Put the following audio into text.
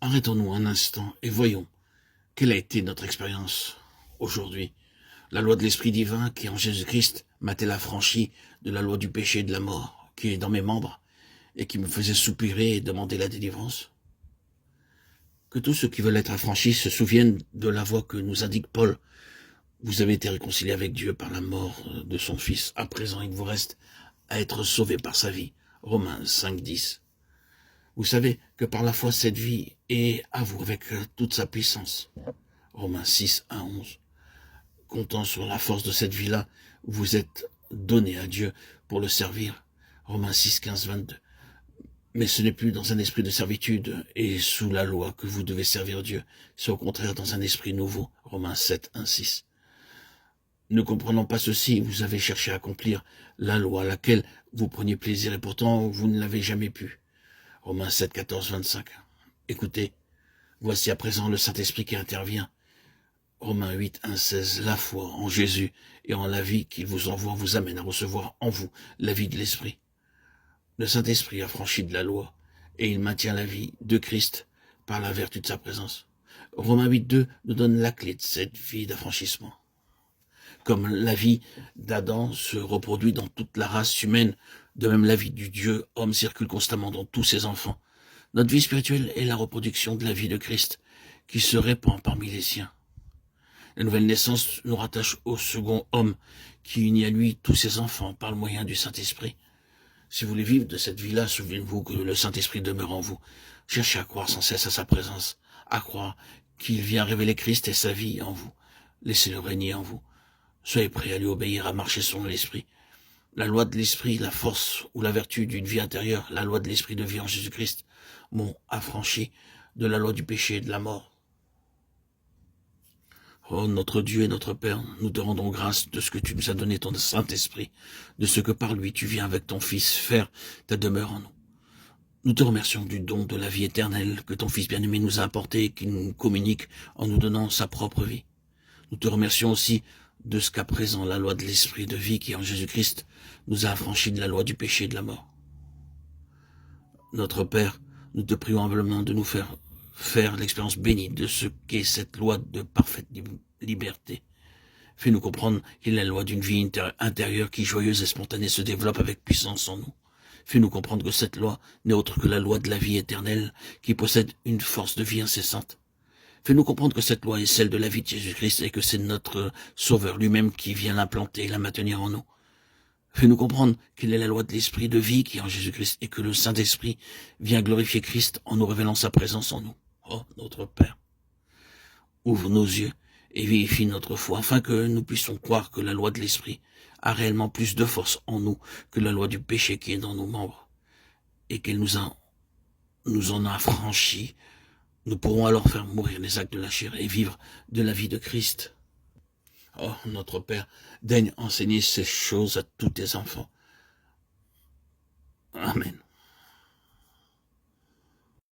Arrêtons-nous un instant et voyons quelle a été notre expérience aujourd'hui. La loi de l'Esprit divin qui en Jésus-Christ m'a-t-elle affranchi de la loi du péché et de la mort qui est dans mes membres et qui me faisait soupirer et demander la délivrance? Que tous ceux qui veulent être affranchis se souviennent de la voie que nous indique Paul. Vous avez été réconciliés avec Dieu par la mort de son Fils. À présent, il vous reste à être sauvés par sa vie. Romains 5,10. Vous savez que par la foi, cette vie est à vous avec toute sa puissance. Romains 6, 1, 11. Comptant sur la force de cette vie-là, vous êtes donné à Dieu pour le servir. Romains 6, 15, 22. Mais ce n'est plus dans un esprit de servitude et sous la loi que vous devez servir Dieu. C'est au contraire dans un esprit nouveau. Romains 7, 1, 6. Ne comprenant pas ceci, vous avez cherché à accomplir la loi à laquelle vous preniez plaisir et pourtant vous ne l'avez jamais pu. Romains 7, 14, 25. Écoutez, voici à présent le Saint-Esprit qui intervient. Romains 8, 1, 16. La foi en Jésus et en la vie qu'il vous envoie vous amène à recevoir en vous la vie de l'Esprit. Le Saint-Esprit a franchi de la loi et il maintient la vie de Christ par la vertu de sa présence. Romains 8, 2 nous donne la clé de cette vie d'affranchissement. Comme la vie d'Adam se reproduit dans toute la race humaine, de même la vie du Dieu homme circule constamment dans tous ses enfants. Notre vie spirituelle est la reproduction de la vie de Christ qui se répand parmi les siens. La nouvelle naissance nous rattache au second homme qui unit à lui tous ses enfants par le moyen du Saint-Esprit. Si vous voulez vivre de cette vie-là, souvenez-vous que le Saint-Esprit demeure en vous. Cherchez à croire sans cesse à sa présence, à croire qu'il vient révéler Christ et sa vie en vous. Laissez-le régner en vous. Soyez prêts à lui obéir, à marcher selon l'Esprit. La loi de l'Esprit, la force ou la vertu d'une vie intérieure, la loi de l'Esprit de vie en Jésus-Christ, m'ont affranchi de la loi du péché et de la mort. Oh, notre Dieu et notre Père, nous te rendons grâce de ce que tu nous as donné ton Saint-Esprit, de ce que par lui tu viens avec ton Fils faire ta demeure en nous. Nous te remercions du don de la vie éternelle que ton Fils bien-aimé nous a apporté et qui nous communique en nous donnant sa propre vie. Nous te remercions aussi de ce qu'à présent la loi de l'Esprit de vie qui est en Jésus-Christ nous a affranchis de la loi du péché et de la mort. Notre Père, nous te prions humblement de nous faire l'expérience bénie de ce qu'est cette loi de parfaite liberté. Fais-nous comprendre qu'il est la loi d'une vie intérieure qui, joyeuse et spontanée, se développe avec puissance en nous. Fais-nous comprendre que cette loi n'est autre que la loi de la vie éternelle qui possède une force de vie incessante. Fais-nous comprendre que cette loi est celle de la vie de Jésus-Christ et que c'est notre Sauveur lui-même qui vient l'implanter et la maintenir en nous. Fais-nous comprendre qu'il est la loi de l'Esprit de vie qui est en Jésus-Christ et que le Saint-Esprit vient glorifier Christ en nous révélant sa présence en nous. Oh, notre Père, ouvre nos yeux et vérifie notre foi afin que nous puissions croire que la loi de l'Esprit a réellement plus de force en nous que la loi du péché qui est dans nos membres et qu'elle nous en a affranchis. Nous pourrons alors faire mourir les actes de la chair et vivre de la vie de Christ. Oh, notre Père, daigne enseigner ces choses à tous tes enfants. Amen.